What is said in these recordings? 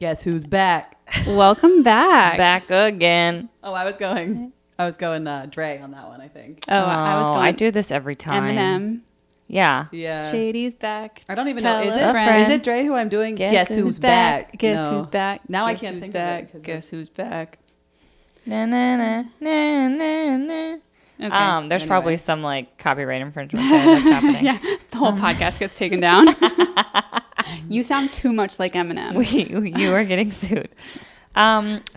Guess who's back? Welcome back. Back again. Oh, I was going Dre on that one, I think. Oh, I was going. I do this every time. Eminem. Yeah. Yeah. Shady's back. I don't even Tell know. a friend. Is it Dre who I'm doing? Guess Who's back? Guess No. who's back? Now I Guess can't who's think back. of it. Guess who's back? Na, na, na, na, na, na. Okay. There's Anyway. probably some like copyright infringement there that's happening. Yeah, the whole podcast gets taken down. You sound too much like Eminem. You are getting sued.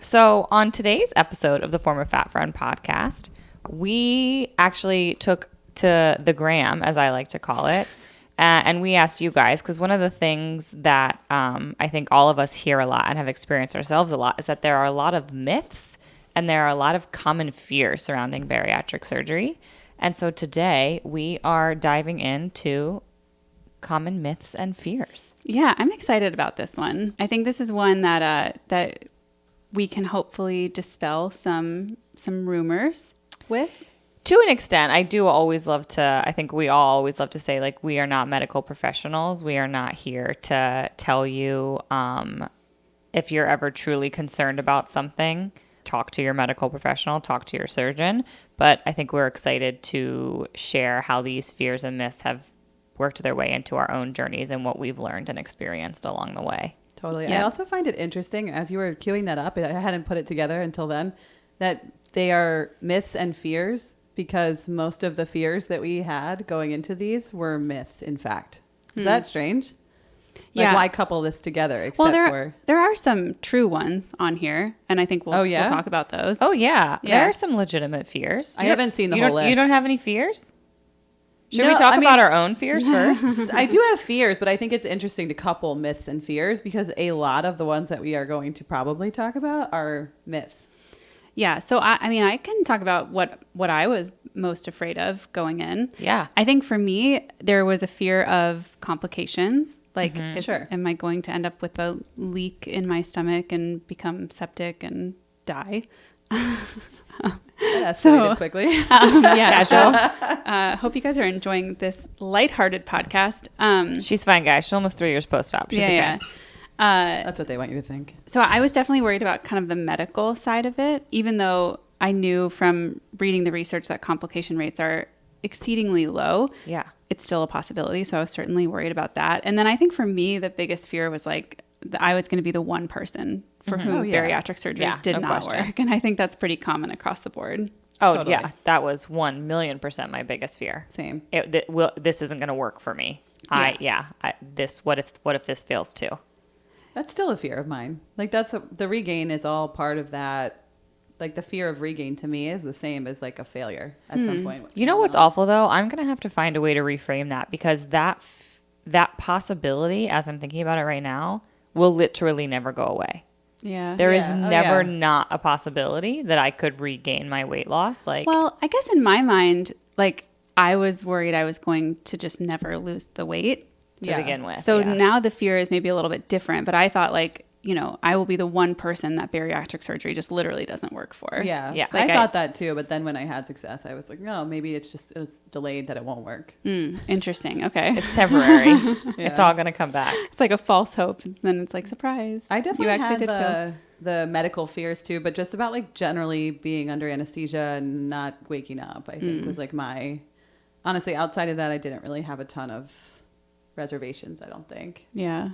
So on today's episode of the Former Fat Friend podcast, we actually took to the gram, as I like to call it, and we asked you guys, because one of the things that I think all of us hear a lot and have experienced ourselves a lot is that there are a lot of myths and there are a lot of common fears surrounding bariatric surgery. And so today we are diving into common myths and fears. Yeah, I'm excited about this one. I think this is one that that we can hopefully dispel some rumors with. To an extent, I do always love to, I think we all always love to say, like, we are not medical professionals. We are not here to tell you if you're ever truly concerned about something, talk to your medical professional, talk to your surgeon. But I think we're excited to share how these fears and myths have worked their way into our own journeys and what we've learned and experienced along the way. Totally. Yep. I also find it interesting, as you were queuing that up, I hadn't put it together until then, that they are myths and fears, because most of the fears that we had going into these were myths, in fact. Is that strange? Like, Yeah. why couple this together except Well, for... there are some true ones on here, and I think we'll talk about those. Oh, yeah. Yeah. There are some legitimate fears. I haven't seen the You whole don't- list. You don't have any fears? Should No, we talk I mean- about our own fears first? I do have fears, but I think it's interesting to couple myths and fears, because a lot of the ones that we are going to probably talk about are myths. Yeah, so I mean, I can talk about what I was most afraid of going in. Yeah. I think for me, there was a fear of complications. Like, Sure. am I going to end up with a leak in my stomach and become septic and die? That escalated quickly. Yeah, so hope you guys are enjoying this lighthearted podcast. She's fine, guys. She's almost 3 years post-op. She's okay. yeah. That's what they want you to think. So I was definitely worried about kind of the medical side of it, even though I knew from reading the research that complication rates are exceedingly low. Yeah. It's still a possibility. So I was certainly worried about that. And then I think for me, the biggest fear was like I was going to be the one person for whom Oh, yeah. bariatric surgery Yeah, did no not question. work. And I think that's pretty common across the board. Oh, Totally. yeah. That was 1,000,000% my biggest fear. Same. This isn't going to work for me. What if this fails too? That's still a fear of mine. Like, the regain is all part of that. Like, the fear of regain to me is the same as like a failure at some point. You know what's awful though? I'm going to have to find a way to reframe that, because that possibility, as I'm thinking about it right now, will literally never go away. Yeah. There is Yeah. Oh, never yeah. not a possibility that I could regain my weight loss. Like, Well, I guess in my mind, like I was worried I was going to just never lose the weight. to begin with. So yeah. now the fear is maybe a little bit different, but I thought like, you know, I will be the one person that bariatric surgery just literally doesn't work for. Yeah. Yeah. I thought that too. But then when I had success, I was like, no, maybe it's delayed that it won't work. Interesting. Okay. It's temporary. It's all going to come back. It's like a false hope. And then it's like, surprise. I definitely you actually had the medical fears too, but just about like generally being under anesthesia and not waking up, I think was like honestly, outside of that, I didn't really have a ton of reservations, I don't think. Yeah.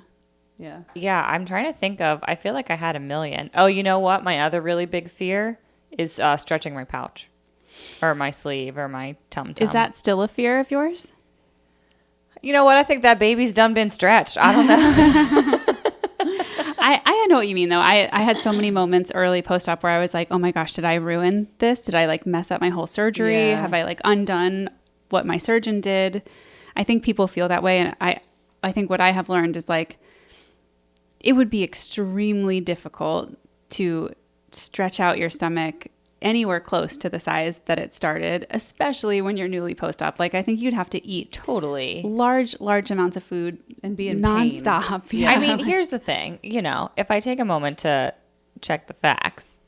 Yeah. Yeah, I'm trying to think of, I feel like I had a million. Oh, you know what? My other really big fear is stretching my pouch or my sleeve or my tum-tum. Is that still a fear of yours? You know what? I think that baby's done been stretched. I don't know. I know what you mean though. I had so many moments early post-op where I was like, oh my gosh, did I ruin this? Did I like mess up my whole surgery? Yeah. Have I like undone what my surgeon did? I think people feel that way. And I think what I have learned is like, it would be extremely difficult to stretch out your stomach anywhere close to the size that it started, especially when you're newly post-op. Like I think you'd have to eat Totally. large amounts of food And be in nonstop. pain. Yeah. I mean, here's the thing. You know, if I take a moment to check the facts,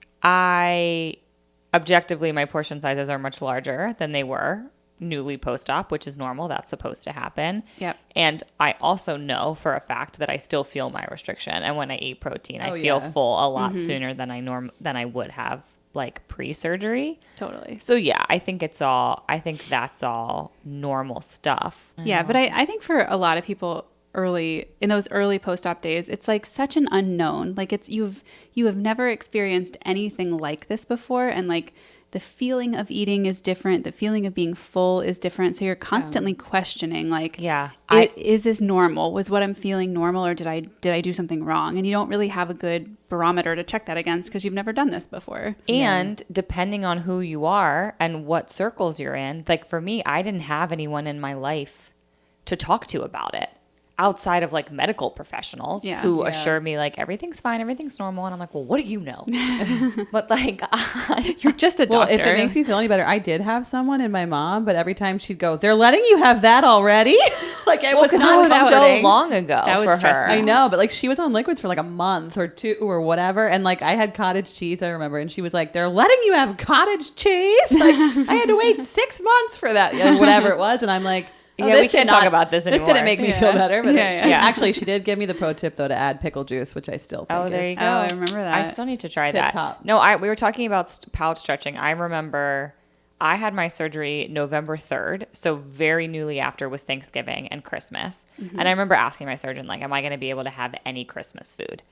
objectively, my portion sizes are much larger than they were newly post-op, which is normal. That's supposed to happen. Yep. And I also know for a fact that I still feel my restriction. And when I eat protein, I feel yeah. full a lot sooner than I would have like pre-surgery. Totally. So yeah, I think that's all normal stuff. Yeah, but I think for a lot of people in those early post-op days, it's like such an unknown. Like you have never experienced anything like this before, and like the feeling of eating is different. The feeling of being full is different. So you're constantly questioning, like, is this normal? Was what I'm feeling normal, or did I do something wrong? And you don't really have a good barometer to check that against because you've never done this before. And depending on who you are and what circles you're in, like for me, I didn't have anyone in my life to talk to about it outside of like medical professionals who assure me like everything's fine, everything's normal. And I'm like, well, what do you know? But like, you're just a doctor. Well, if it makes me feel any better, I did have someone in my mom, but every time she'd go, they're letting you have that already. Like it was not so long ago that would for stress her. me. I know, but like she was on liquids for like a month or two or whatever. And like I had cottage cheese, I remember. And she was like, they're letting you have cottage cheese. Like I had to wait 6 months for that, whatever it was. And I'm like, we can't talk about this anymore. This didn't make me feel better. But actually, she did give me the pro tip though to add pickle juice, which I still think there you is. go. I remember that. I still need to try Tip that. top. No, we were talking about pouch stretching. I remember I had my surgery November 3rd, so very newly after was Thanksgiving and Christmas. And I remember asking my surgeon, like, am I going to be able to have any Christmas food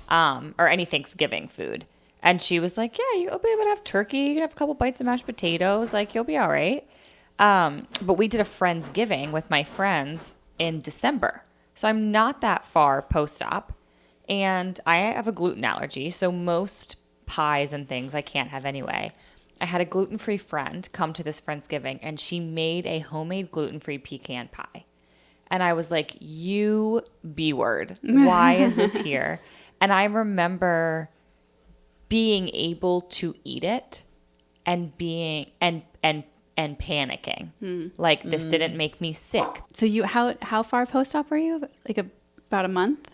or any Thanksgiving food? And she was like, yeah, you'll be able to have turkey. You can have a couple bites of mashed potatoes. Like, you'll be all right. But we did a Friendsgiving with my friends in December. So I'm not that far post-op. And I have a gluten allergy. So most pies and things I can't have anyway. I had a gluten-free friend come to this Friendsgiving, and she made a homemade gluten-free pecan pie. And I was like, you B-word. Why is this here? And I remember being able to eat it and being and panicking. Like this didn't make me sick. So how far post-op were you? Like about a month?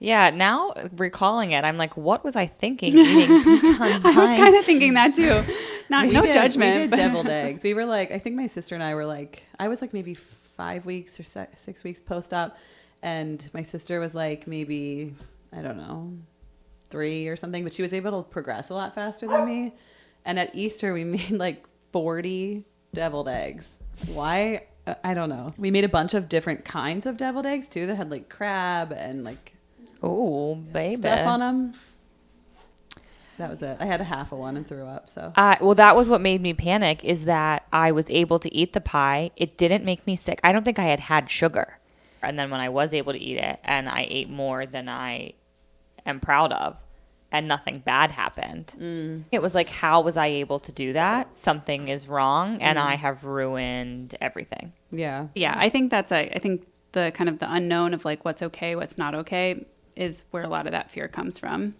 Yeah, now recalling it, I'm like, what was I thinking eating pecan pie? I was kind of thinking that too. No judgment. We did but deviled eggs. We were like, I think my sister and I were like, I was like maybe 5 weeks or 6 weeks post-op. And my sister was like maybe, I don't know, 3 or something. But she was able to progress a lot faster than me. And at Easter, we made like 40 deviled eggs. Why? I don't know. We made a bunch of different kinds of deviled eggs too that had like crab and like baby stuff on them. That was it. I had a half of one and threw up. So well, that was what made me panic, is that I was able to eat the pie. It didn't make me sick. I don't think I had sugar. And then when I was able to eat it, and I ate more than I am proud of, and nothing bad happened. It was like, how was I able to do that? Something is wrong, and I have ruined everything. yeah. yeah, I think I think the kind of the unknown of like what's okay, what's not okay is where a lot of that fear comes from.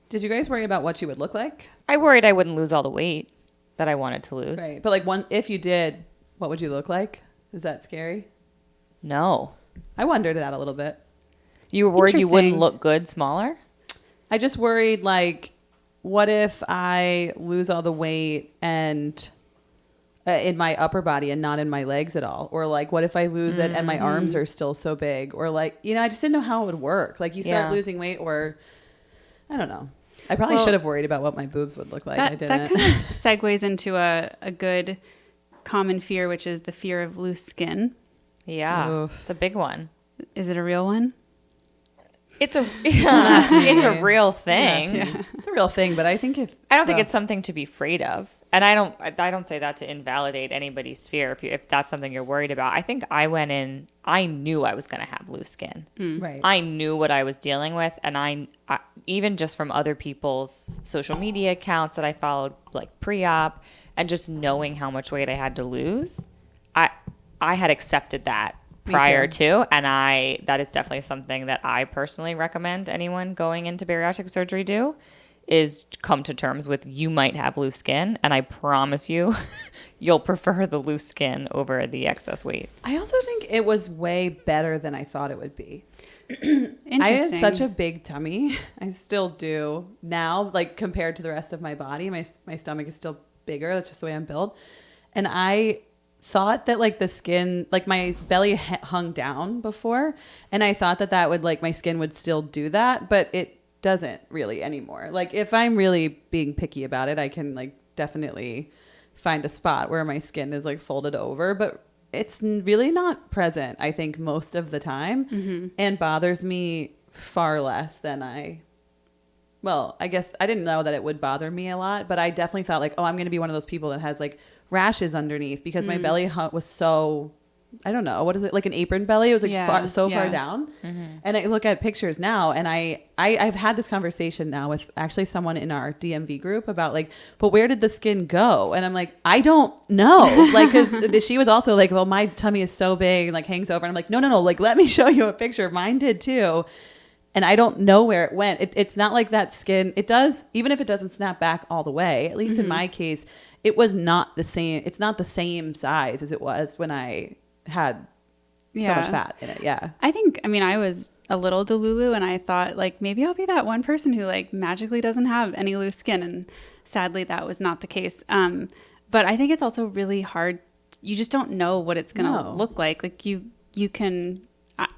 Did you guys worry about what you would look like? I worried I wouldn't lose all the weight that I wanted to lose. Right. But like if you did, what would you look like? Is that scary? No. I wondered that a little bit. You were worried you wouldn't Interesting. look good smaller? I just worried like, what if I lose all the weight and in my upper body and not in my legs at all? Or like, what if I lose it and my arms are still so big? Or like, I just didn't know how it would work. Like you start losing weight, or I don't know. I probably should have worried about what my boobs would look like. I didn't. That kind of segues into a good common fear, which is the fear of loose skin. Yeah. Oof. It's a big one. Is it a real one? It's it's a real thing. Yeah. It's a real thing, but I think I don't think it's something to be afraid of. And I don't say that to invalidate anybody's fear if that's something you're worried about. I think I went in, I knew I was going to have loose skin. right. I knew what I was dealing with, and I even just from other people's social media accounts that I followed like pre-op, and just knowing how much weight I had to lose, I had accepted that prior to, and that is definitely something that I personally recommend anyone going into bariatric surgery do, is come to terms with, you might have loose skin, and I promise you you'll prefer the loose skin over the excess weight. I also think it was way better than I thought it would be. Interesting. I had such a big tummy. I still do now, like compared to the rest of my body. My stomach is still bigger. That's just the way I'm built. And I thought that like the skin, like my belly hung down before, and I thought that that would like my skin would still do that, but it doesn't really anymore. Like if I'm really being picky about it, I can like definitely find a spot where my skin is like folded over, but it's really not present, I think, most of the time, and bothers me far less than I guess I didn't know that it would bother me a lot, but I definitely thought like, oh, I'm going to be one of those people that has like rashes underneath because my belly was so, I don't know, what is it, like an apron belly? It was like far down. And I look at pictures now, and I've had this conversation now with actually someone in our DMV group about like, but where did the skin go? And I'm like, I don't know. Like, cause she was also like, well, my tummy is so big and like hangs over. And I'm like, no. Like, let me show you a picture. Mine did too. And I don't know where it went. It's not like that skin. It does, even if it doesn't snap back all the way, at least in my case, it was not the same. It's not the same size as it was when I had so much fat in it. Yeah. I mean, I was a little delulu, and I thought like maybe I'll be that one person who like magically doesn't have any loose skin. And sadly that was not the case. But I think it's also really hard. You just don't know what it's going to look like. Like you can,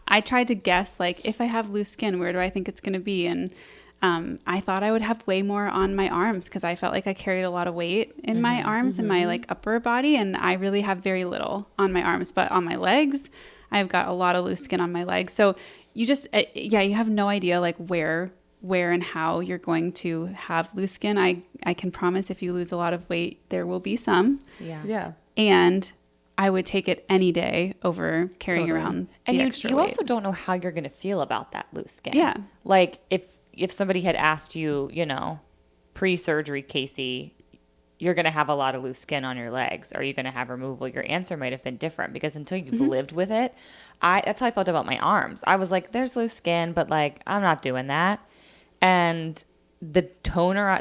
I tried to guess like if I have loose skin, where do I think it's going to be? And I thought I would have way more on my arms because I felt like I carried a lot of weight in my arms and my like upper body, and I really have very little on my arms. But on my legs, I've got a lot of loose skin on my legs. So you just you have no idea like where and how you're going to have loose skin. I can promise if you lose a lot of weight, there will be some. Yeah. And I would take it any day over carrying around the extra you weight. also don't know how you're going to feel about that loose skin. Yeah. Like if somebody had asked you, pre-surgery, Kasey, you're going to have a lot of loose skin on your legs. Are you going to have removal? Your answer might have been different because until you've lived with it, that's how I felt about my arms. I was like, there's loose skin, but like, I'm not doing that. And the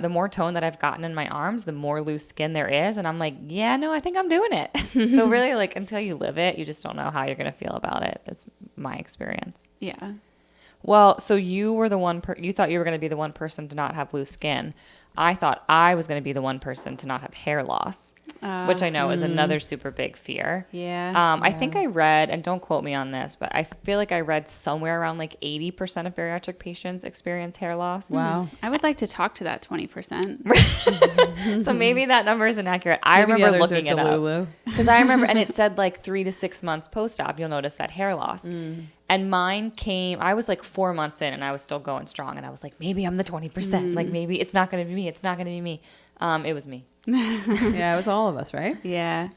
more tone that I've gotten in my arms, the more loose skin there is. And I'm like, yeah, no, I think I'm doing it. So really, like, until you live it, you just don't know how you're going to feel about it. Is my experience. Yeah. Well, so you were the you thought you were going to be the one person to not have loose skin. I thought I was going to be the one person to not have hair loss, which I know is another super big fear. Yeah. I think I read, and don't quote me on this, but I feel like I read somewhere around like 80% of bariatric patients experience hair loss. Wow. I would like to talk to that 20%. So maybe that number is inaccurate. I remember looking it up. Because I remember, and it said like 3 to 6 months post-op, you'll notice that hair loss. And mine came, I was like 4 months in and I was still going strong. And I was like, maybe I'm the 20%. Like maybe it's not going to be me. It's not going to be me. It was me. Yeah, it was all of us, right? Yeah.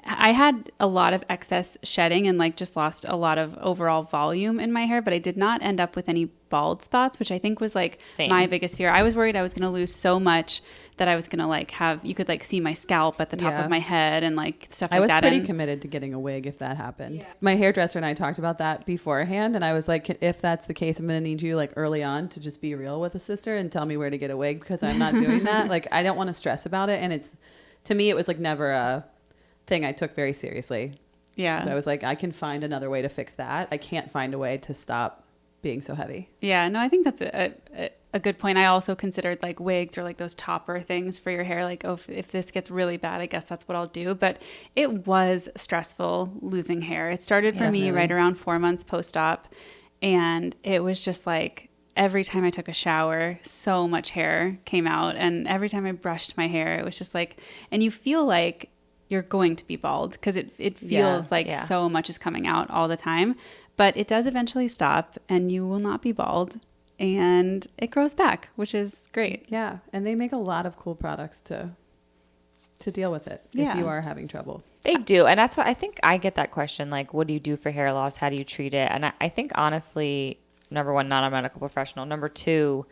I had a lot of excess shedding and like just lost a lot of overall volume in my hair, but I did not end up with any bald spots, which I think was like my biggest fear. I was worried I was going to lose so much that I was going to like you could like see my scalp at the top of my head and like stuff like that. I was pretty committed to getting a wig if that happened. Yeah. My hairdresser and I talked about that beforehand, and I was like, if that's the case, I'm going to need you like early on to just be real with a sister and tell me where to get a wig because I'm not doing that. Like I don't want to stress about it, and to me it was like never a thing I took very seriously. Yeah. So I was like, I can find another way to fix that. I can't find a way to stop being so heavy. Yeah, no, I think that's a good point. I also considered like wigs or like those topper things for your hair. Like, oh, if this gets really bad, I guess that's what I'll do. But it was stressful losing hair. It started for me right around 4 months post-op. And it was just like every time I took a shower, so much hair came out. And every time I brushed my hair, it was just like, and you feel like you're going to be bald because it feels so much is coming out all the time. But it does eventually stop and you will not be bald and it grows back, which is great. Yeah. And they make a lot of cool products to deal with it if you are having trouble. They do. And that's why I think I get that question, like, what do you do for hair loss? How do you treat it? And I think honestly, number one, not a medical professional. Number two,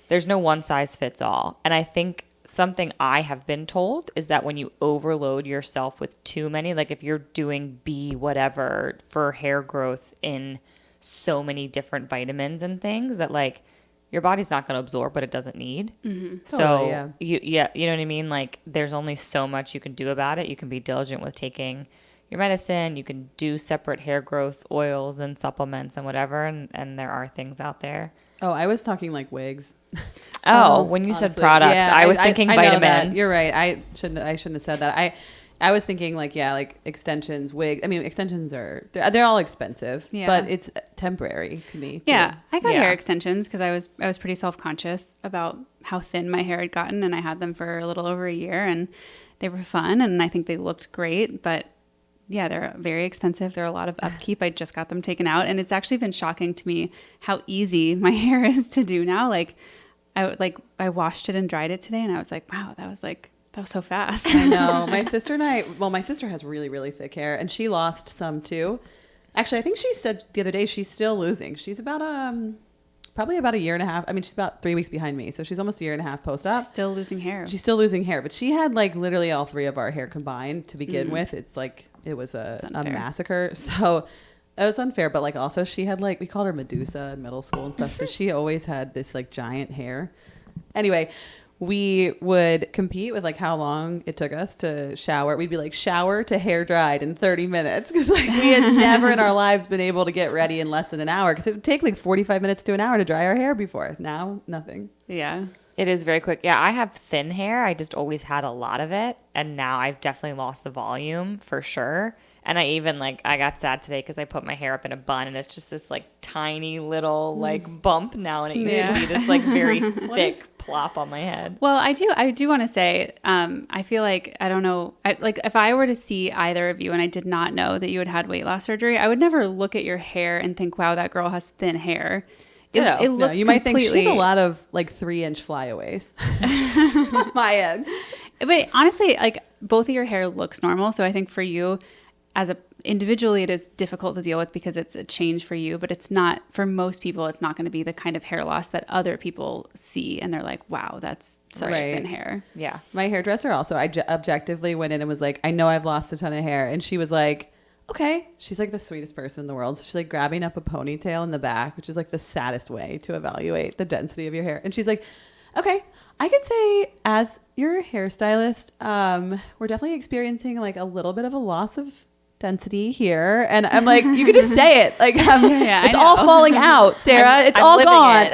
there's no one size fits all. And I think something I have been told is that when you overload yourself with too many, like if you're doing B whatever for hair growth in so many different vitamins and things, that like your body's not going to absorb what it doesn't need. Mm-hmm. So totally, you know what I mean? Like there's only so much you can do about it. You can be diligent with taking your medicine. You can do separate hair growth oils and supplements and whatever. And there are things out there. Oh, I was talking like wigs. When you said products, I was thinking vitamins. You're right. I shouldn't have said that. I was thinking like, yeah, like extensions, wig. I mean, extensions they're all expensive, but it's temporary to me too. Yeah. I got hair extensions because I was pretty self-conscious about how thin my hair had gotten, and I had them for a little over a year, and they were fun, and I think they looked great, but yeah, they're very expensive. They're a lot of upkeep. I just got them taken out, and it's actually been shocking to me how easy my hair is to do now. Like I washed it and dried it today, and I was like, wow, that was so fast. I know. My sister and I, well, my sister has really, really thick hair, and she lost some too. Actually, I think she said the other day she's still losing. She's about probably about a year and a half. I mean, she's about 3 weeks behind me, so she's almost a year and a half post-op. She's still losing hair. She's still losing hair, but she had like literally all 3 of our hair combined to begin with. It's like it was a massacre. So it was unfair, but like also she had like, we called her Medusa in middle school and stuff. So she always had this like giant hair. Anyway, we would compete with like how long it took us to shower. We'd be like shower to hair dried in 30 minutes because like we had never in our lives been able to get ready in less than an hour because it would take like 45 minutes to an hour to dry our hair before. Now, nothing. Yeah. It is very quick. Yeah, I have thin hair. I just always had a lot of it. And now I've definitely lost the volume for sure. And I even I got sad today because I put my hair up in a bun and it's just this like tiny little like bump now. And it used to be this like very thick plop on my head. Well, I do want to say, I feel like, I don't know, like if I were to see either of you and I did not know that you had weight loss surgery, I would never look at your hair and think, wow, that girl has thin hair. It looks you might think she's a lot of like 3-inch flyaways on my end. But honestly, like both of your hair looks normal. So I think for you individually, it is difficult to deal with because it's a change for you, but it's not for most people. It's not going to be the kind of hair loss that other people see. And they're like, wow, that's such thin hair. Yeah. My hairdresser also, I objectively went in and was like, I know I've lost a ton of hair. And she was like, okay. She's like the sweetest person in the world. So she's like grabbing up a ponytail in the back, which is like the saddest way to evaluate the density of your hair. And she's like, okay, I could say as your hairstylist, we're definitely experiencing like a little bit of a loss of density here. And I'm like, you could just say it. Like, it's all falling out, Sarah. It's all gone.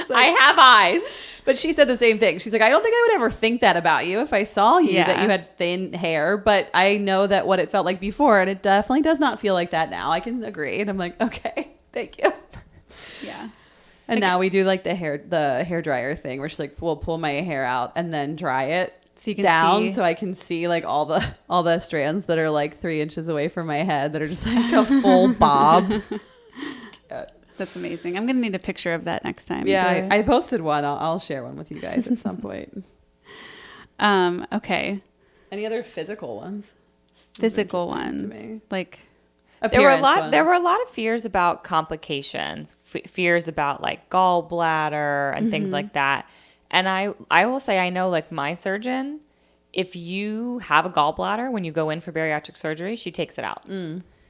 Like, I have eyes. But she said the same thing. She's like, I don't think I would ever think that about you if I saw you, that you had thin hair. But I know that what it felt like before, and it definitely does not feel like that now. I can agree. And I'm like, okay, thank you. Yeah. And now we do like the hair dryer thing where she's like, we'll pull my hair out and then dry it so you can down so I can see like all the strands that are like 3 inches away from my head that are just like a full bob. That's amazing. I'm going to need a picture of that next time. Yeah, I posted one. I'll share one with you guys at some point. Okay. Any other physical ones? Physical ones. Like there were a lot of fears about complications, fears about like gallbladder and things like that. And I will say, I know like my surgeon, if you have a gallbladder when you go in for bariatric surgery, she takes it out.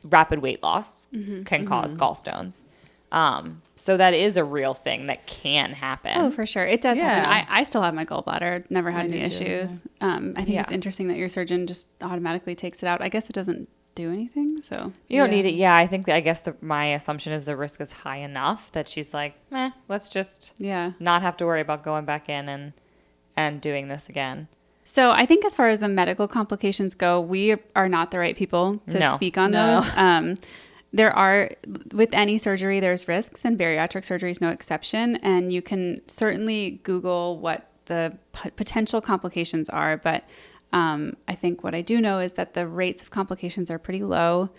Rapid weight loss can cause gallstones. So that is a real thing that can happen. Oh, for sure. It does happen. I still have my gallbladder. Never had any issues. I think it's interesting that your surgeon just automatically takes it out. I guess it doesn't do anything. So you don't need it. Yeah. I guess my assumption is the risk is high enough that she's like, let's just not have to worry about going back in and doing this again. So I think as far as the medical complications go, we are not the right people to speak on those. There are, with any surgery, there's risks, and bariatric surgery is no exception. And you can certainly Google what the potential complications are. But I think what I do know is that the rates of complications are pretty low.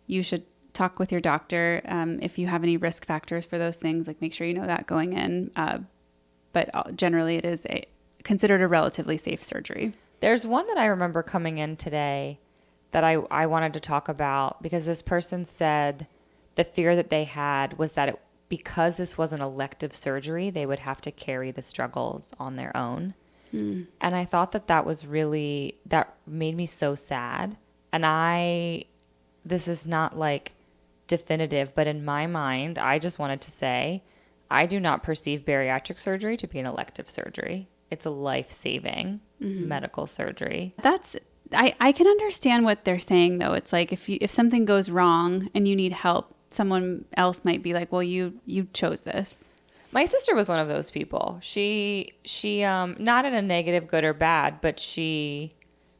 You should talk with your doctor if you have any risk factors for those things. Like make sure you know that going in. But generally, it is considered a relatively safe surgery. There's one that I remember coming in today that I wanted to talk about because this person said the fear that they had was that because this was an elective surgery, they would have to carry the struggles on their own. And I thought that was really, that made me so sad. And this is not like definitive, but in my mind, I just wanted to say, I do not perceive bariatric surgery to be an elective surgery. It's a life-saving medical surgery. I can understand what they're saying though. It's like if something goes wrong and you need help, someone else might be like, well, you chose this. My sister was one of those people. She not in a negative, good or bad, but she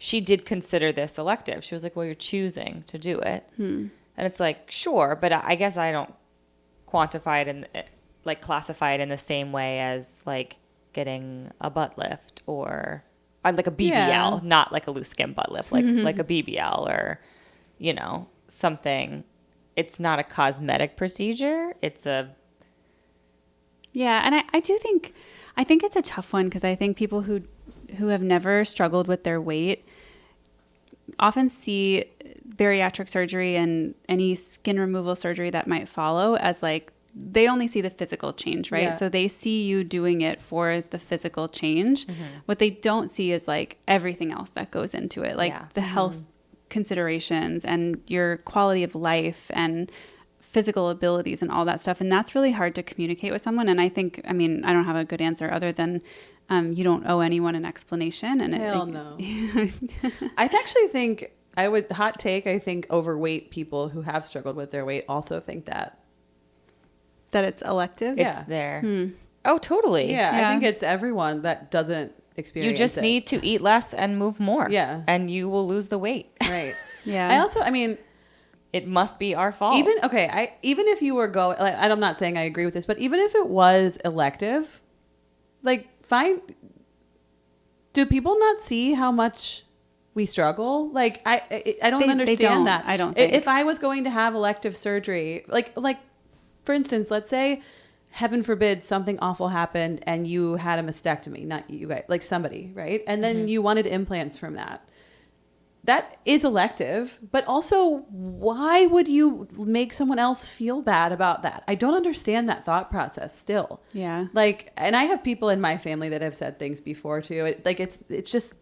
she did consider this elective. She was like, well, you're choosing to do it. And it's like, sure, but I guess I don't quantify it and like classify it in the same way as like getting a butt lift or like a BBL, not like a loose skin butt lift, like a BBL or, you know, something. It's not a cosmetic procedure. It's a... Yeah, and I think it's a tough one because I think people who have never struggled with their weight often see bariatric surgery and any skin removal surgery that might follow as like, they only see the physical change, right? Yeah. So they see you doing it for the physical change. What they don't see is like everything else that goes into it, like the health considerations and your quality of life and physical abilities and all that stuff. And that's really hard to communicate with someone. And I think, I mean, I don't have a good answer other than you don't owe anyone an explanation. And Hell no. I actually think hot take, I think overweight people who have struggled with their weight also think that it's elective. It's there. Oh, totally. Yeah, I think it's everyone that doesn't experience You just need to eat less and move more. Yeah. And you will lose the weight. Right. Yeah. I mean, it must be our fault. even if you were going, like, I'm not saying I agree with this, but even if it was elective, like, fine. Do people not see how much we struggle? Like, I don't understand they don't. that. I don't think. If I was going to have elective surgery, like, for instance, let's say, heaven forbid, something awful happened and you had a mastectomy, not you guys, like somebody, right? And then you wanted implants from that. That is elective, but also why would you make someone else feel bad about that? I don't understand that thought process still. Yeah. Like, and I have people in my family that have said things before too. It's just,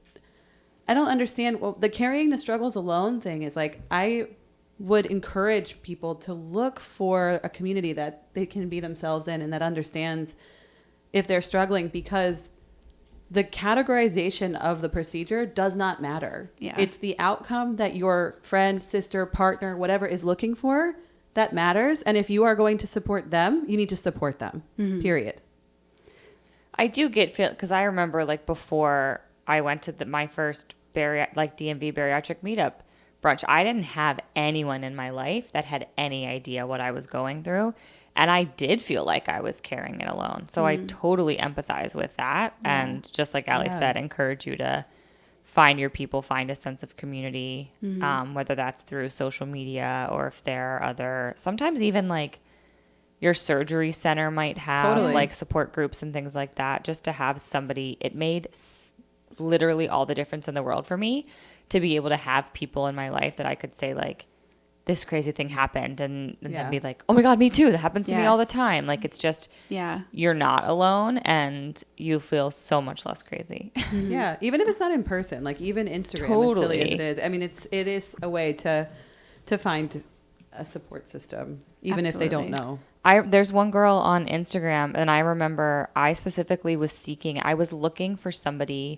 I don't understand. Well, the carrying the struggles alone thing is like, I would encourage people to look for a community that they can be themselves in and that understands if they're struggling, because the categorization of the procedure does not matter. Yeah. It's the outcome that your friend, sister, partner, whatever is looking for that matters. And if you are going to support them, you need to support them, period. I do feel, because I remember like before I went to my first DMV bariatric meetup brunch, I didn't have anyone in my life that had any idea what I was going through. And I did feel like I was carrying it alone. So I totally empathize with that. Yeah. And just like Allie said, encourage you to find your people, find a sense of community, whether that's through social media or if there are other, sometimes even like your surgery center might have like support groups and things like that, just to have somebody. It made literally all the difference in the world for me to be able to have people in my life that I could say like, this crazy thing happened, and then be like, oh my God, me too. That happens to me all the time. Like, it's just, you're not alone and you feel so much less crazy. Yeah. Even if it's not in person, like even Instagram, as silly as it is. I mean, it is a way to find a support system, even if they don't know. There's one girl on Instagram, and I remember I specifically I was looking for somebody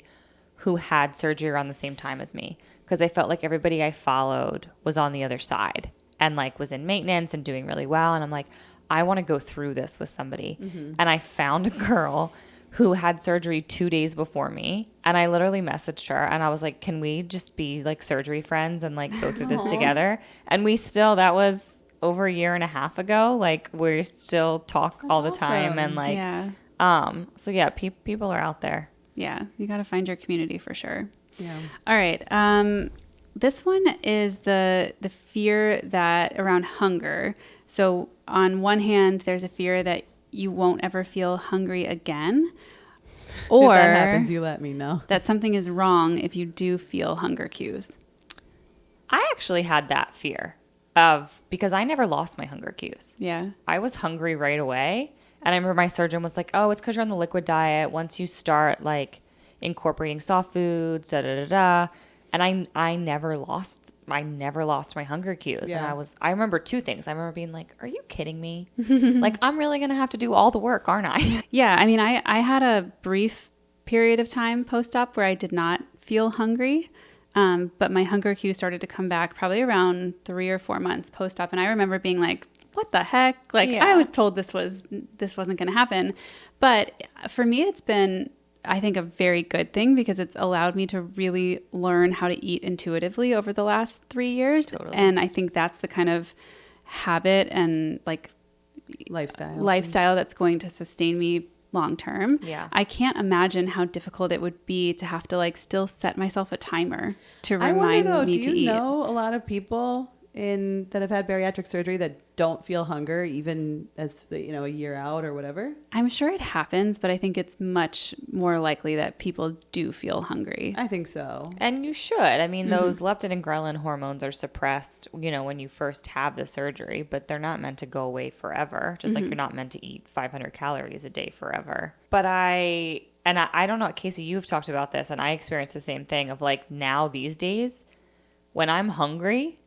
who had surgery around the same time as me, because I felt like everybody I followed was on the other side and like was in maintenance and doing really well. And I'm like, I want to go through this with somebody. And I found a girl who had surgery 2 days before me. And I literally messaged her and I was like, can we just be like surgery friends and like go through this together? And that was over a year and a half ago. Like, we still talk all the time. And like, so yeah, people are out there. Yeah, you got to find your community for sure. Yeah. All right. This one is the fear that around hunger. So on one hand, there's a fear that you won't ever feel hungry again, or if that happens, you let me know that something is wrong if you do feel hunger cues. I actually had that fear because I never lost my hunger cues. Yeah, I was hungry right away. And I remember my surgeon was like, oh, it's because you're on the liquid diet. Once you start like incorporating soft foods, And I never lost my hunger cues. Yeah. And I remember two things. I remember being like, are you kidding me? Like, I'm really going to have to do all the work, aren't I? Yeah. I mean, I had a brief period of time post-op where I did not feel hungry. But my hunger cues started to come back probably around 3 or 4 months post-op. And I remember being like, what the heck? Like, I was told this wasn't going to happen. But for me, it's been I think, a very good thing because it's allowed me to really learn how to eat intuitively over the last 3 years. Totally. And I think that's the kind of habit and like lifestyle that's going to sustain me long term. Yeah. I can't imagine how difficult it would be to have to like still set myself a timer to I wonder, remind though, me to eat. Do you know a lot of people that have had bariatric surgery that don't feel hunger even as a year out or whatever? I'm sure it happens, but I think it's much more likely that people do feel hungry. I think so. And you should. I mean, those leptin and ghrelin hormones are suppressed, when you first have the surgery, but they're not meant to go away forever. Just like you're not meant to eat 500 calories a day forever. But I don't know, Kasey, you've talked about this, and I experience the same thing of like now these days, when I'm hungry,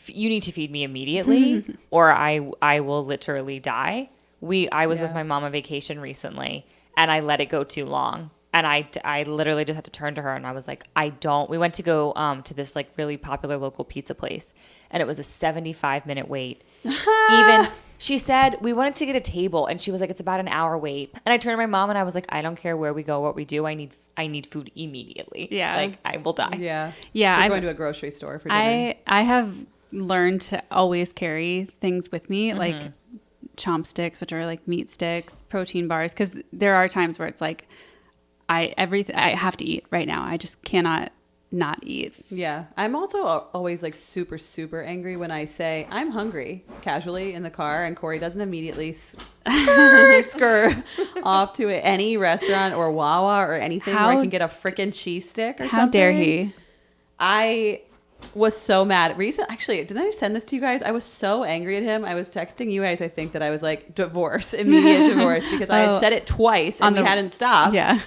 you need to feed me immediately or I will literally die. I was with my mom on vacation recently and I let it go too long. And I literally just had to turn to her and I was like, we went to go to this like really popular local pizza place and it was a 75-minute wait. Even she said we wanted to get a table and she was like, it's about an hour wait. And I turned to my mom and I was like, I don't care where we go, what we do. I need food immediately. Yeah. Like I will die. Yeah. Yeah. We're going to a grocery store for dinner. I have learned to always carry things with me, like chopsticks, which are like meat sticks, protein bars, because there are times where it's like I have to eat right now. I just cannot not eat. Yeah. I'm also always like super, super angry when I say I'm hungry casually in the car and Corey doesn't immediately skirt off to any restaurant or Wawa or anything where I can get a freaking cheese stick or something. How dare he? I was so mad. Actually, didn't I send this to you guys? I was so angry at him. I was texting you guys, I think, that I was like, immediate divorce, because I had said it twice and we hadn't stopped. Yeah.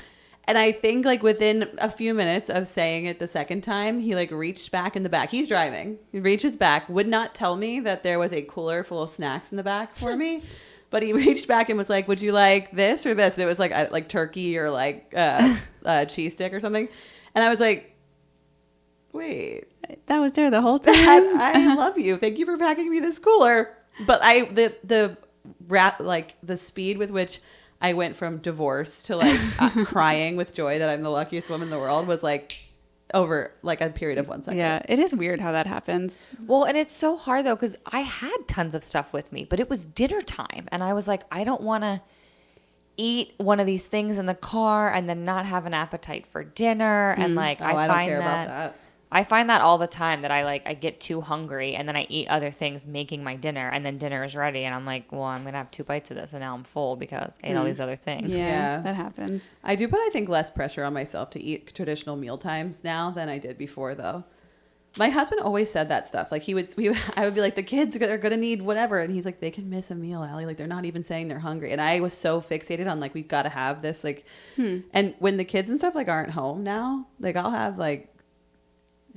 And I think like within a few minutes of saying it the second time, he like reached back in the back. He's driving. He reaches back, would not tell me that there was a cooler full of snacks in the back for me. But he reached back and was like, would you like this or this? And it was like turkey or like cheese stick or something. And I was like, wait. That was there the whole time. I love you. Thank you for packing me this cooler. But the speed with which I went from divorce to like crying with joy that I'm the luckiest woman in the world was like over like a period of 1 second. Yeah, it is weird how that happens. Well, and it's so hard though, because I had tons of stuff with me, but it was dinner time. And I was like, I don't want to eat one of these things in the car and then not have an appetite for dinner. And like, I don't care about that. I find that all the time that I get too hungry and then I eat other things making my dinner and then dinner is ready and I'm like, well, I'm going to have 2 bites of this and now I'm full because I ate all these other things. Yeah, that happens. I do put, I think, less pressure on myself to eat traditional meal times now than I did before, though. My husband always said that stuff. Like I would be like, the kids are going to need whatever. And he's like, they can miss a meal, Allie. Like they're not even saying they're hungry. And I was so fixated on like, we've got to have this. Like, and when the kids and stuff like aren't home now, like I'll have like,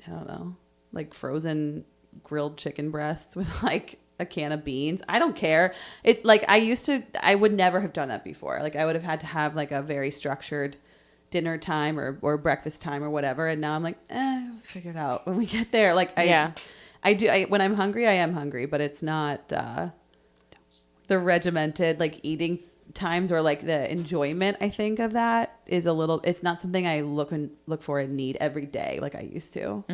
I don't know, like frozen grilled chicken breasts with like a can of beans. I don't care. It like I would never have done that before. Like I would have had to have like a very structured dinner time or breakfast time or whatever. And now I'm like, we'll figure it out when we get there. Like when I'm hungry, I am hungry, but it's not the regimented like eating times or like the enjoyment I think of that is it's not something I look for and need every day like I used to.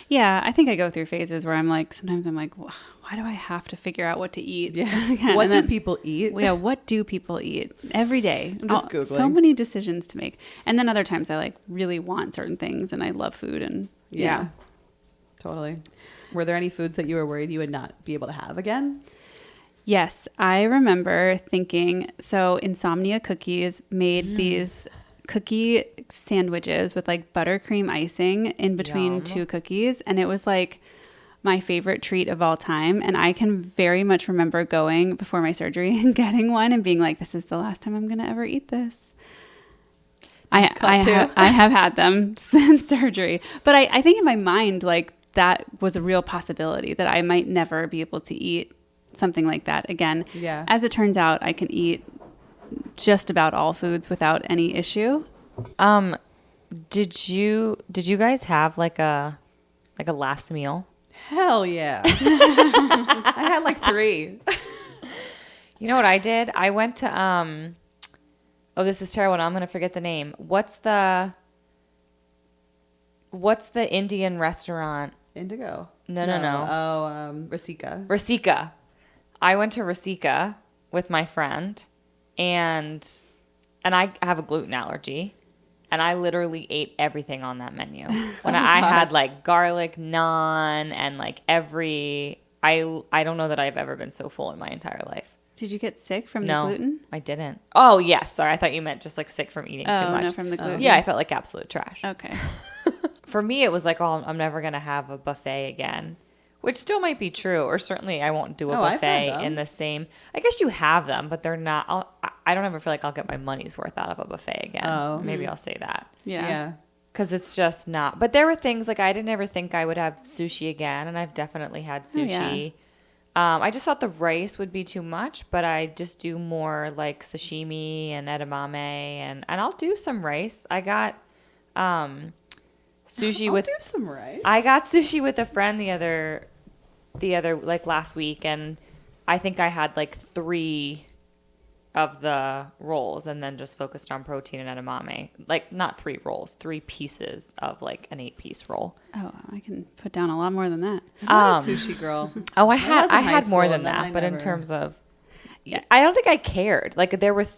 Yeah, I think I go through phases where I'm like, sometimes I'm like, why do I have to figure out what to eat? Yeah. What do people eat? Yeah, what do people eat every day? I'm just Googling. So many decisions to make. And then other times I like really want certain things and I love food and yeah. Totally. Were there any foods that you were worried you would not be able to have again? Yes, I remember thinking, so Insomnia Cookies made these cookie sandwiches with like buttercream icing in between two cookies. And it was like my favorite treat of all time. And I can very much remember going before my surgery and getting one and being like, this is the last time I'm going to ever eat this. I have had them since surgery. But I think in my mind, like that was a real possibility that I might never be able to eat something like that again. Yeah. As it turns out, I can eat just about all foods without any issue. Did you guys have like a last meal? Hell yeah. I had like 3. You know what I did? I went to Oh, this is terrible. Now I'm going to forget the name. What's the Indian restaurant? Indigo. No. Oh, Rasika. Rasika. I went to Rasika with my friend, and I have a gluten allergy, and I literally ate everything on that menu. When I had like garlic naan and like I don't know that I've ever been so full in my entire life. Did you get sick from No, the gluten? I didn't. Oh, yes. Sorry. I thought you meant just like sick from eating too much. No, from the gluten. Yeah, I felt like absolute trash. Okay. For me, it was like, oh, I'm never going to have a buffet again, which still might be true. Or certainly I won't do a I've had buffet them. in the same. I guess you have them, but they're not. I don't ever feel like I'll get my money's worth out of a buffet again. Oh. Maybe I'll say that. Yeah. Because it's just not. But there were things like I didn't ever think I would have sushi again. And I've definitely had sushi. yeah. I just thought the rice would be too much, but I just do more like sashimi and edamame, and I'll do some rice. I got sushi I'll with do some rice. I got sushi with a friend the other like last week, and I think I had like 3 of the rolls and then just focused on protein and edamame. Like not 3 rolls, 3 pieces of like an 8-piece roll. Oh, I can put down a lot more than that. I'm not a sushi girl. Oh, was I in had high more school, than and then that, I but in never- terms of, I don't think I cared. Like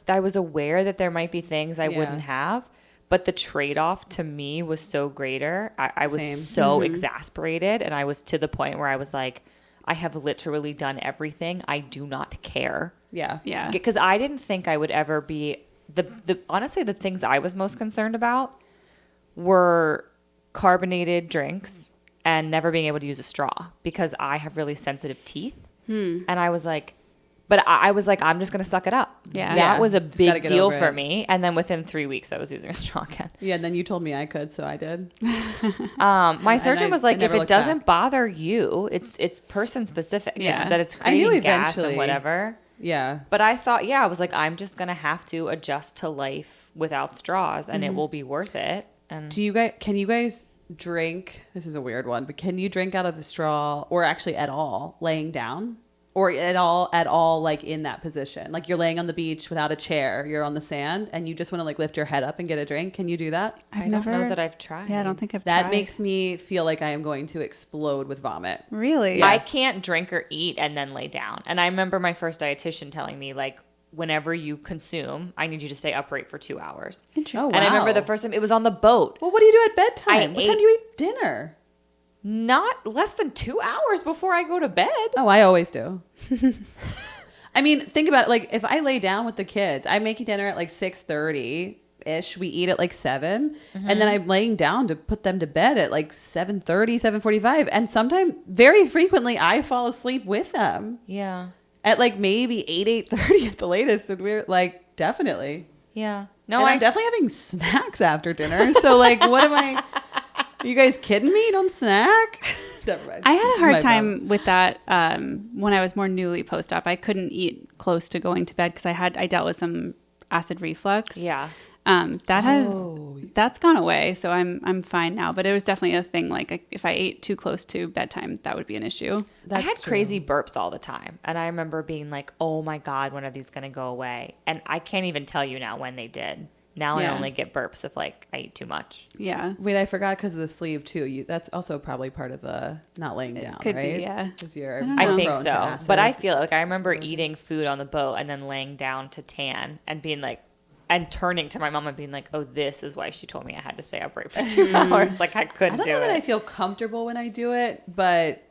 I was aware that there might be things I Yeah. wouldn't have, but the trade-off to me was so greater. I was Same. so exasperated, and I was to the point where I was like, I have literally done everything. I do not care. Yeah. Yeah. Because I didn't think I would ever be honestly, the things I was most concerned about were carbonated drinks and never being able to use a straw because I have really sensitive teeth. And I was like, I was like, I'm just going to suck it up. Yeah. That was a Just gotta big get deal over for it. me. And then within 3 weeks, I was using a straw again. Yeah, and then you told me I could, so I did. My surgeon was like, I if never it looked doesn't back. bother you, it's person specific. Yeah. It's that it's I knew creating gas and eventually. whatever. Yeah. But I thought, I was like, I'm just going to have to adjust to life without straws and it will be worth it. And Can you guys drink? This is a weird one, but can you drink out of the straw or actually at all laying down? Or at all, like in that position? Like you're laying on the beach without a chair, you're on the sand, and you just want to like lift your head up and get a drink. Can you do that? I don't know that I've tried. Yeah, I don't think I've That tried. makes me feel like I am going to explode with vomit. Really? Yeah. I Yes. can't drink or eat and then lay down. And I remember my first dietitian telling me, like, whenever you consume, I need you to stay upright for 2 hours. Interesting. Oh, And I remember wow. the first time it was on the boat. Well, what do you do at bedtime? I What time ate- do you eat dinner? Not less than 2 hours before I go to bed. Oh, I always do. I mean, think about it. Like if I lay down with the kids, I'm making dinner at like 6:30-ish. We eat at like 7. And then I'm laying down to put them to bed at like 7:30, 7:45. And sometimes, very frequently, I fall asleep with them Yeah. at like maybe 8:30 at the latest. And we're like, definitely. Yeah. No, And I'm definitely having snacks after dinner. So like, what am I? Are you guys kidding me? Don't snack? Never mind. I had This a is hard my time with that when I was more newly post-op. I couldn't eat close to going to bed because I dealt with some acid reflux. Yeah. That's gone away, so I'm fine now. But it was definitely a thing. Like if I ate too close to bedtime, that would be an issue. I had That's true. crazy burps all the time. And I remember being like, oh my God, when are these going to go away? And I can't even tell you now when they did. Now I Yeah. only get burps if like I eat too much. Yeah. Wait, I forgot because of the sleeve too. That's also probably part of the not laying down, could be, right? yeah. 'Cause you're don't I know. think prone to so. acid. But I feel like I remember eating food on the boat and then laying down to tan and being like, and turning to my mom and being like, oh, this is why she told me I had to stay upright for 2 hours. Like I couldn't I don't do know that I it. feel comfortable when I do it, but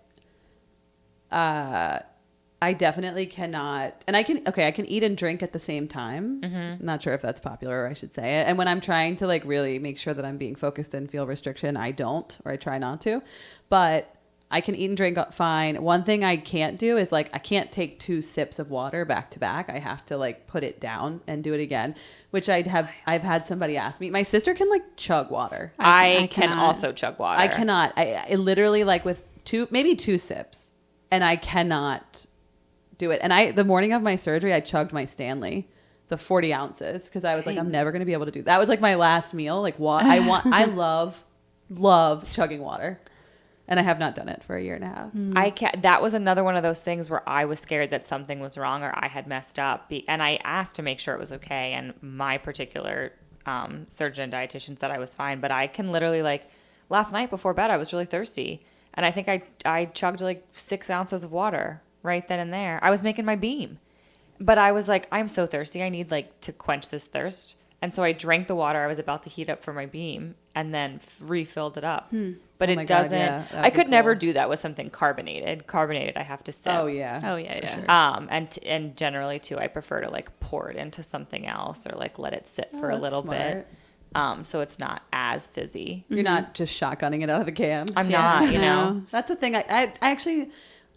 I definitely cannot. And I can eat and drink at the same time. I'm not sure if that's popular, or I should say it. And when I'm trying to like really make sure that I'm being focused and feel restriction, I don't, or I try not to. But I can eat and drink fine. One thing I can't do is like I can't take 2 sips of water back to back. I have to like put it down and do it again, which I've had somebody ask me. My sister can like chug water. I can cannot. also chug water. I cannot. I literally like with maybe 2 sips, and I cannot do it. And the morning of my surgery, I chugged my Stanley, the 40 ounces, because I was like, I'm never going to be able to do that. Was like my last meal. Like I love chugging water. And I have not done it for a year and a half. That was another one of those things where I was scared that something was wrong or I had messed up. And I asked to make sure it was okay. And my particular surgeon and dietitian said I was fine. But I can literally, like, last night before bed, I was really thirsty. And I think I chugged like 6 ounces of water right then and there. I was making my beam. But I was like, I'm so thirsty. I need, like, to quench this thirst. And so I drank the water I was about to heat up for my beam and then refilled it up. But it doesn't. Yeah, I could never do that with something carbonated. Carbonated, I have to sip. Oh yeah. Oh yeah, yeah. Sure. And generally too, I prefer to, like, pour it into something else or, like, let it sit for a that's little smart. bit. So it's not as fizzy. You're not just shotgunning it out of the can. I'm not, you know. That's the thing. I actually,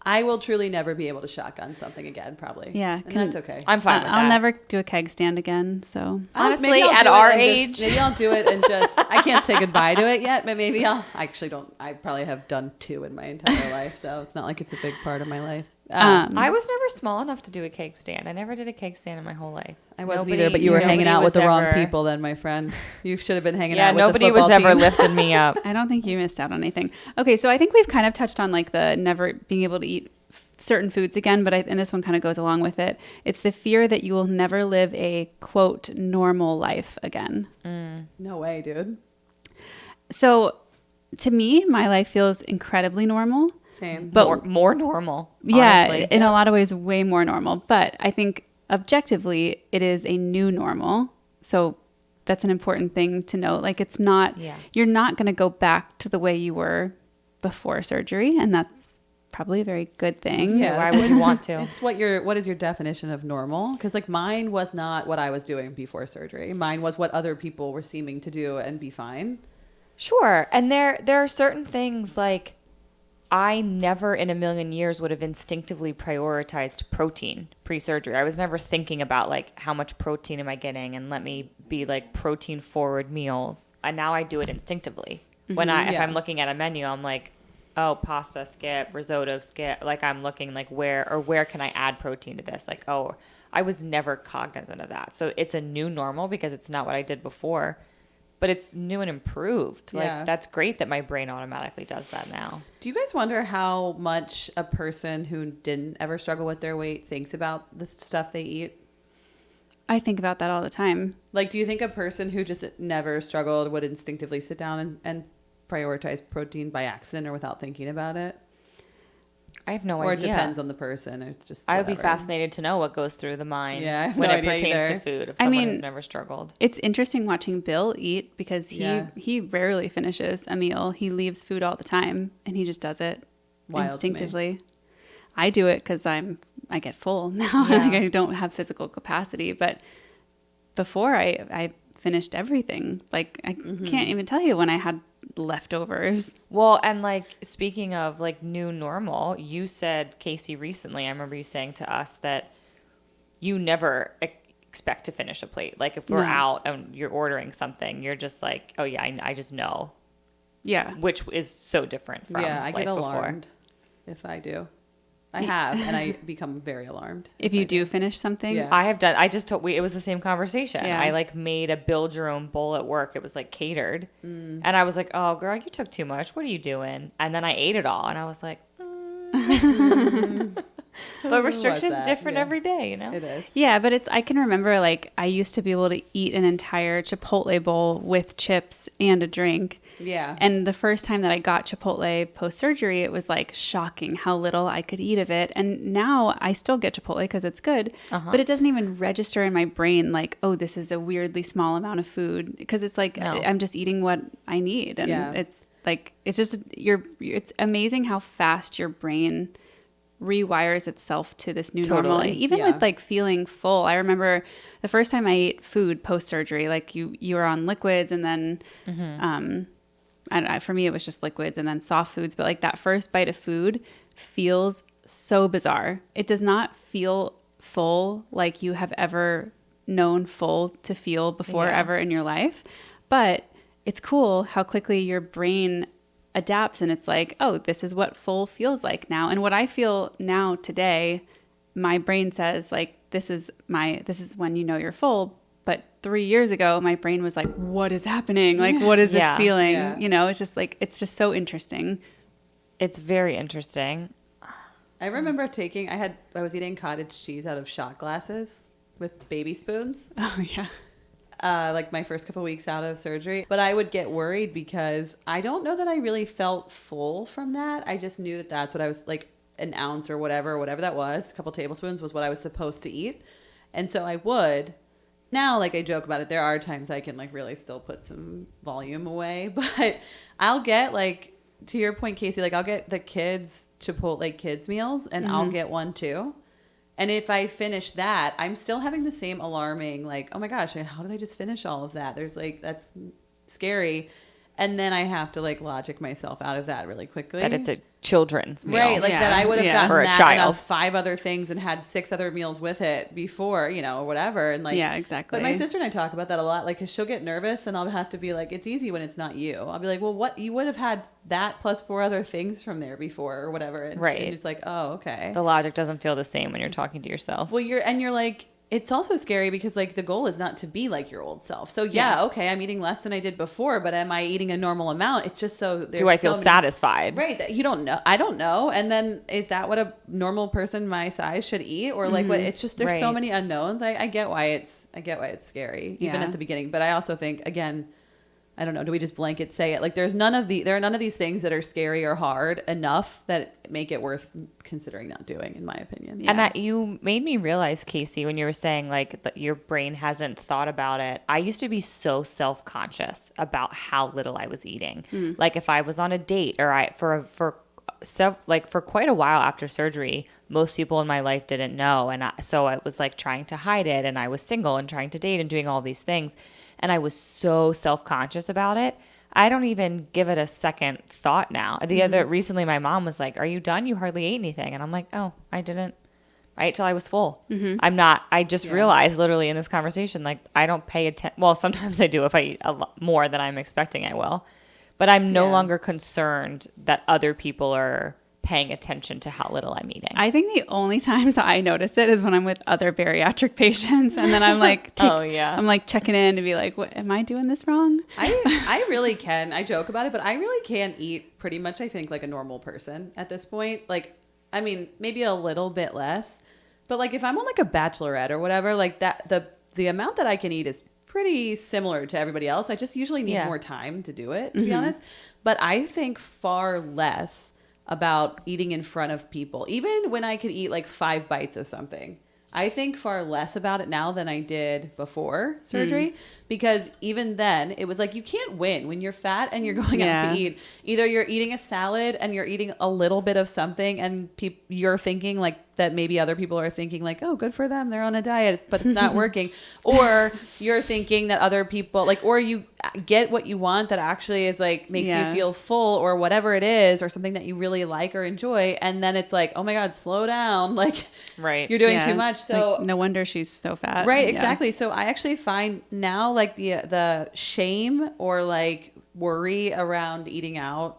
I will truly never be able to shotgun something again, probably. Yeah, and that's okay. I'm fine with that. I'll never do a keg stand again. So Honestly, Maybe I'll at do it our and age. just, maybe I'll do it and just, I can't say goodbye to it yet, but maybe I actually don't. I probably have done 2 in my entire life, so it's not like it's a big part of my life. I was never small enough to do a cake stand. I never did a cake stand in my whole life. I wasn't either, but you were hanging out with the wrong people then, my friend. You should have been hanging out with the nobody was football ever team. lifting me up. I don't think you missed out on anything. Okay, so I think we've kind of touched on, like, the never being able to eat certain foods again, but and this one kind of goes along with it. It's the fear that you will never live a, quote, normal life again. No way, dude. So to me, my life feels incredibly normal. Same. But more normal. yeah, Honestly. in a lot of ways, way more normal. But I think objectively, it is a new normal. So that's an important thing to note. Like, it's not, you're not going to go back to the way you were before surgery. And that's probably a very good thing. Yeah, Why would you want to? It's what is your definition of normal? Because, like, mine was not what I was doing before surgery. Mine was what other people were seeming to do and be fine. Sure. And there are certain things, like, I never in a million years would have instinctively prioritized protein pre-surgery. I was never thinking about, like, how much protein am I getting and let me be, like, protein forward meals. And now I do it instinctively. When if I'm looking at a menu, I'm like, oh, pasta skip, risotto skip. Like, I'm looking, like, where can I add protein to this? Like, oh, I was never cognizant of that. So it's a new normal because it's not what I did before. But it's new and improved. Like, that's great that my brain automatically does that now. Do you guys wonder how much a person who didn't ever struggle with their weight thinks about the stuff they eat? I think about that all the time. Like, do you think a person who just never struggled would instinctively sit down and prioritize protein by accident or without thinking about it? I have no idea. Or it idea. depends on the person. It's just I would be whatever. fascinated to know what goes through the mind I have when no it idea pertains either. to food of someone who's never struggled. It's interesting watching Bill eat because he rarely finishes a meal. He leaves food all the time and he just does it instinctively. I do it because I get full now. Like, I don't have physical capacity, but before I finished everything. Like, I can't even tell you when I had leftovers. Well, and, like, speaking of, like, new normal, you said, Kasey, recently, I remember you saying to us that you never expect to finish a plate. Like, if we're out and you're ordering something, you're just like, oh yeah, I just know. Yeah. Which is so different from I get alarmed before. if I do. I have, and I become very alarmed. If you do finish something. Yeah. I have done, I just told, it was the same conversation. Yeah. I, like, made a build your own bowl at work. It was, like, catered. And I was like, oh, girl, you took too much. What are you doing? And then I ate it all. And I was like, But restrictions different every day, you know? It is. Yeah, but I can remember, like, I used to be able to eat an entire Chipotle bowl with chips and a drink. Yeah. And the first time that I got Chipotle post-surgery, it was, like, shocking how little I could eat of it. And now I still get Chipotle because it's good, but it doesn't even register in my brain, like, oh, this is a weirdly small amount of food. Because it's like, I'm just eating what I need. And it's like, it's amazing how fast your brain rewires itself to this new normal. And even with, like, feeling full, I remember the first time I ate food post-surgery, like, you were on liquids and then for me it was just liquids and then soft foods, but, like, that first bite of food feels so bizarre. It does not feel full like you have ever known full to feel before ever in your life, but it's cool how quickly your brain adapts and it's like, oh, this is what full feels like now. And what I feel now today, my brain says, like, this is when you know you're full. But 3 years ago, my brain was like, what is happening? Like, what is this feeling? Yeah. You know, it's just like, it's just so interesting. It's very interesting. I remember I was eating cottage cheese out of shot glasses with baby spoons. Oh, yeah. Like my first couple weeks out of surgery. But I would get worried because I don't know that I really felt full from that. I just knew that that's what I was like, an ounce or whatever that was, a couple tablespoons was what I was supposed to eat. And so I would. Now, like I joke about it, there are times I can like really still put some volume away. But I'll get like, to your point, Kasey, like I'll get the Chipotle kids meals and I'll get one too. And if I finish that, I'm still having the same alarming, like, oh my gosh, how did I just finish all of that? There's like, that's scary. And then I have to like logic myself out of that really quickly. That it's a children's meal. Right. Like that I would have gotten for a that child. and 5 other things and had 6 other meals with it before, or whatever. And like, yeah, exactly. But my sister and I talk about that a lot. Like, 'cause she'll get nervous and I'll have to be like, it's easy when it's not you. I'll be like, well, what? You would have had that plus 4 other things from there before or whatever. And right. And it's like, oh, okay. The logic doesn't feel the same when you're talking to yourself. Well, you're like, it's also scary because like the goal is not to be like your old self. So yeah, okay, I'm eating less than I did before, but am I eating a normal amount? It's just so do I feel satisfied? Right. You don't know. I don't know. And then is that what a normal person my size should eat? Or like what? It's just there's so many unknowns. I get why it's scary even at the beginning. But I also think, again, I don't know. Do we just blanket say it? Like there are none of these things that are scary or hard enough that make it worth considering not doing, in my opinion. Yeah. And you made me realize, Kasey, when you were saying like that your brain hasn't thought about it. I used to be so self-conscious about how little I was eating. Like if I was on a date or for quite a while after surgery, most people in my life didn't know. And so I was like trying to hide it, and I was single and trying to date and doing all these things. And I was so self-conscious about it. I don't even give it a second thought now. Recently my mom was like, are you done? You hardly ate anything. And I'm like, oh, I didn't. I ate till I was full. I just realized literally in this conversation, like I don't pay attention. Well, sometimes I do if I eat a lot more than I'm expecting I will. But I'm no longer concerned that other people are paying attention to how little I'm eating. I think the only times I notice it is when I'm with other bariatric patients, and then I'm like, I'm like checking in to be like, what, am I doing this wrong? I really can. I joke about it, but I really can eat pretty much, I think, like a normal person at this point. Like, I mean, maybe a little bit less, but like if I'm on like a bachelorette or whatever, like that, the amount that I can eat is pretty similar to everybody else. I just usually need more time to do it, to be honest. But I think far less about eating in front of people. Even when I could eat like 5 bites of something, I think far less about it now than I did before surgery, because even then it was like, you can't win when you're fat and you're going out to eat. Either you're eating a salad and you're eating a little bit of something and you're thinking like that maybe other people are thinking like, oh, good for them, they're on a diet, but it's not working. Or you're thinking that other people like, or you get what you want that actually is like makes you feel full or whatever it is, or something that you really like or enjoy, and then it's like, oh my God, slow down, like you're doing too much. So like, no wonder she's so fat. Right, exactly. So I actually find now like the shame or like worry around eating out,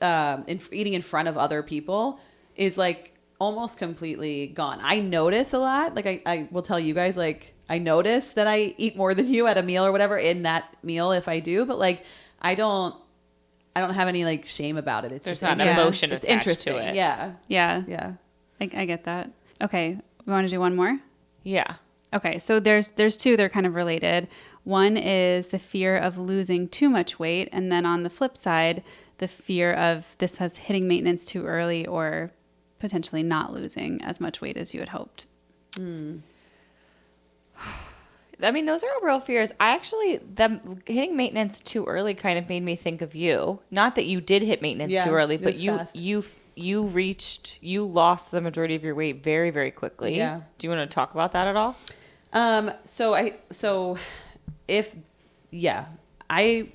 eating in front of other people is like almost completely gone. I notice a lot. Like I will tell you guys, like I notice that I eat more than you at a meal or whatever in that meal if I do, but like I don't have any like shame about it. It's There's just not an emotion it's attached interesting. to it. Yeah. I get that. Okay, we want to do one more? Yeah. Okay, so there's 2. They're kind of related. One is the fear of losing too much weight, and then on the flip side, the fear of this has hitting maintenance too early or potentially not losing as much weight as you had hoped. I mean, those are real fears. Them hitting maintenance too early kind of made me think of you. Not that you did hit maintenance too early, but you lost the majority of your weight very, very quickly. Yeah. Do you want to talk about that at all? I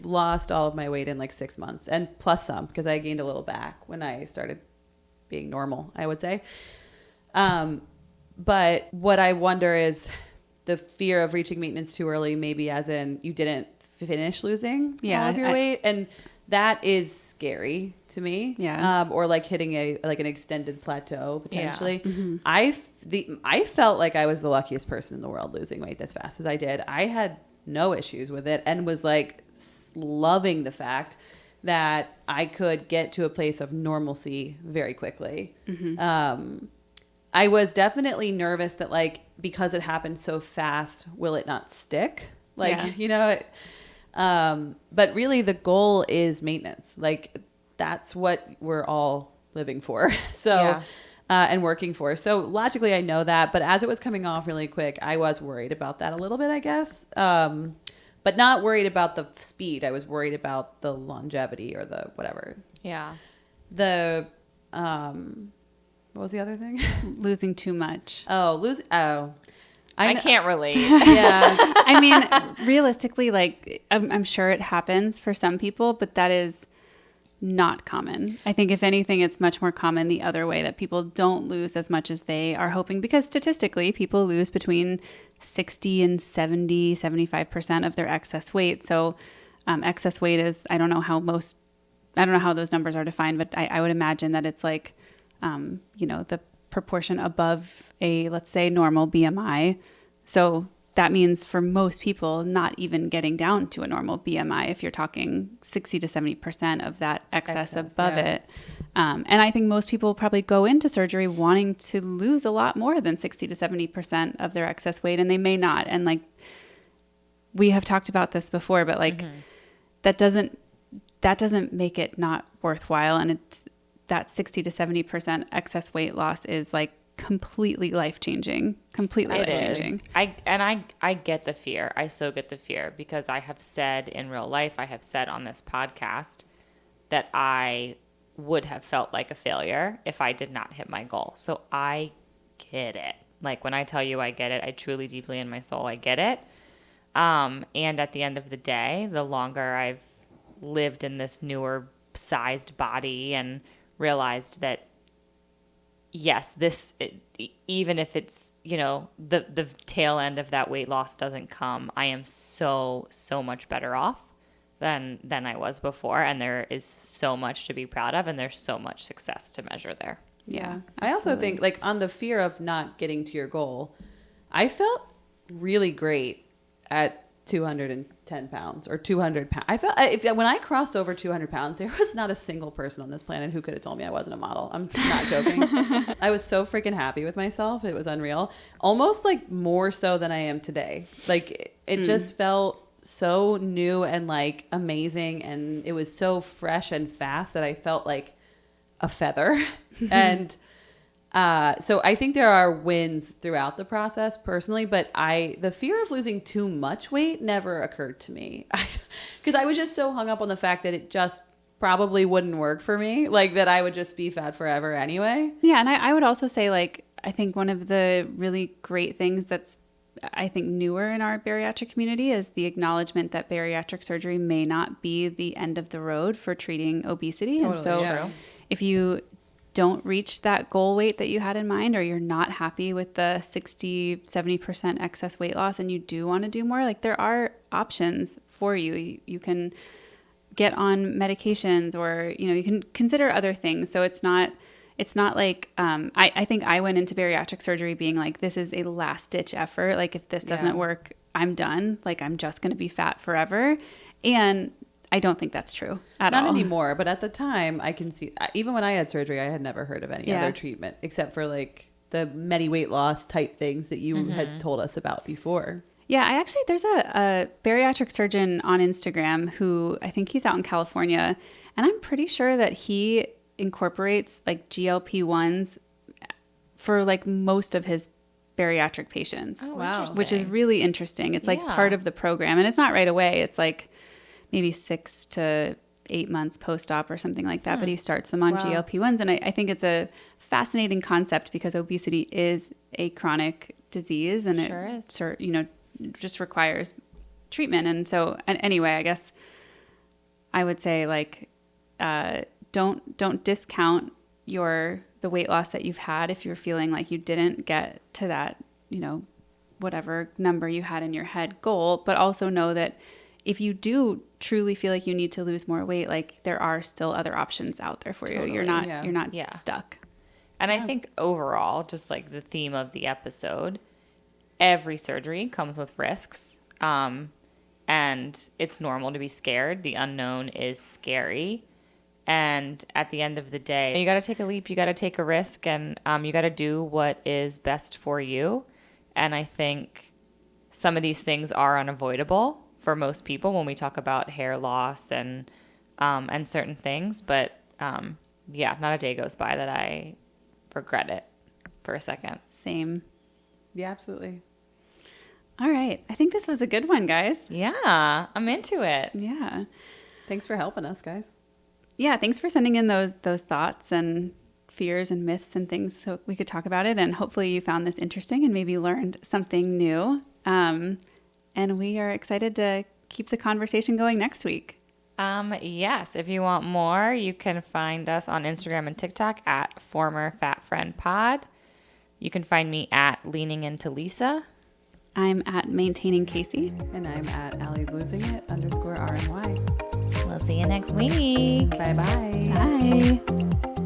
lost all of my weight in like 6 months and plus some, because I gained a little back when I started being normal, I would say. But what I wonder is the fear of reaching maintenance too early, maybe as in you didn't finish losing all of your weight. And that is scary to me. Yeah. Or like hitting an extended plateau potentially. Yeah. Mm-hmm. I felt like I was the luckiest person in the world losing weight as fast as I did. I had no issues with it and was like loving the fact that I could get to a place of normalcy very quickly. I was definitely nervous that like, because it happened so fast, will it not stick? Like, Yeah. you know, but really the goal is maintenance. Like that's what we're all living for. So, Yeah. and working for. So logically I know that, but as it was coming off really quick, I was worried about that a little bit, I guess. But not worried about the speed. I was worried about the longevity or the whatever. Yeah. The, what was the other thing? Losing too much. I can't relate. Yeah. I mean, realistically, like I'm sure it happens for some people, but that is not common. I think if anything, it's much more common the other way, that people don't lose as much as they are hoping, because statistically people lose between 60 and 70, 75% of their excess weight. So excess weight is, I don't know how those numbers are defined, but I would imagine that it's like, the proportion above a, let's say, normal BMI. So that means for most people, not even getting down to a normal BMI, if you're talking 60 to 70% of that excess above it. And I think most people probably go into surgery wanting to lose a lot more than 60 to 70% of their excess weight, and they may not. And like, we have talked about this before, but like, that doesn't make it not worthwhile. And it's that 60 to 70% excess weight loss is like completely life-changing. I get the fear. I so get the fear, because I have said in real life, I have said on this podcast that I would have felt like a failure if I did not hit my goal. So I get it. Like when I tell you I get it, I truly, deeply in my soul, I get it. And at the end of the day, the longer I've lived in this newer sized body and realized that, yes, even if it's, the tail end of that weight loss doesn't come, I am so much better off than I was before. And there is so much to be proud of, and there's so much success to measure there. Yeah. I also think like on the fear of not getting to your goal, I felt really great at 210 pounds or 200 pounds. I felt when I crossed over 200 pounds, there was not a single person on this planet who could have told me I wasn't a model. I'm not joking. I was so freaking happy with myself. It was unreal. Almost like more so than I am today. Like it just felt so new and like amazing. And it was so fresh and fast that I felt like a feather. And so I think there are wins throughout the process personally, but the fear of losing too much weight never occurred to me, because I was just so hung up on the fact that it just probably wouldn't work for me, like that I would just be fat forever anyway. Yeah. And I would also say, like, I think one of the really great things that's, I think, newer in our bariatric community is the acknowledgement that bariatric surgery may not be the end of the road for treating obesity. Totally, and so yeah. if you don't reach that goal weight that you had in mind, or you're not happy with the 60, 70% excess weight loss and you do want to do more, like there are options for you. You can get on medications, or, you can consider other things. So it's not like, I think I went into bariatric surgery being like, this is a last ditch effort. Like if this doesn't work, I'm done. Like I'm just going to be fat forever. And I don't think that's true at all. Not anymore, but at the time I can see, even when I had surgery, I had never heard of any other treatment except for like the many weight loss type things that you had told us about before. Yeah, there's a bariatric surgeon on Instagram who, I think he's out in California, and I'm pretty sure that he incorporates like GLP-1s for like most of his bariatric patients. Oh, wow. Which is really interesting. It's like part of the program, and it's not right away. It's like maybe 6 to 8 months post-op or something like that. But he starts them on GLP-1s. And I think it's a fascinating concept, because obesity is a chronic disease, and it just requires treatment. And so, anyway, I guess I would say, like, don't discount the weight loss that you've had if you're feeling like you didn't get to that, whatever number you had in your head goal, but also know that if you do truly feel like you need to lose more weight, like there are still other options out there for you. You're not stuck. And I think overall, just like the theme of the episode, every surgery comes with risks. And and it's normal to be scared. The unknown is scary. And at the end of the day, you got to take a leap, you got to take a risk, and you got to do what is best for you. And I think some of these things are unavoidable for most people when we talk about hair loss and certain things. But yeah, not a day goes by that I regret it for a second. Same. Yeah, absolutely. All right. I think this was a good one, guys. Yeah, I'm into it. Yeah. Thanks for helping us, guys. Yeah. Thanks for sending in those thoughts and fears and myths and things so we could talk about it. And hopefully you found this interesting and maybe learned something new. And we are excited to keep the conversation going next week. Yes, if you want more, you can find us on Instagram and TikTok at Former Fat Friend Pod. You can find me at Leaning Into Lisa. I'm at Maintaining Kasey. And I'm at Allie's Losing It _RNY. We'll see you next week. Bye-bye. Bye.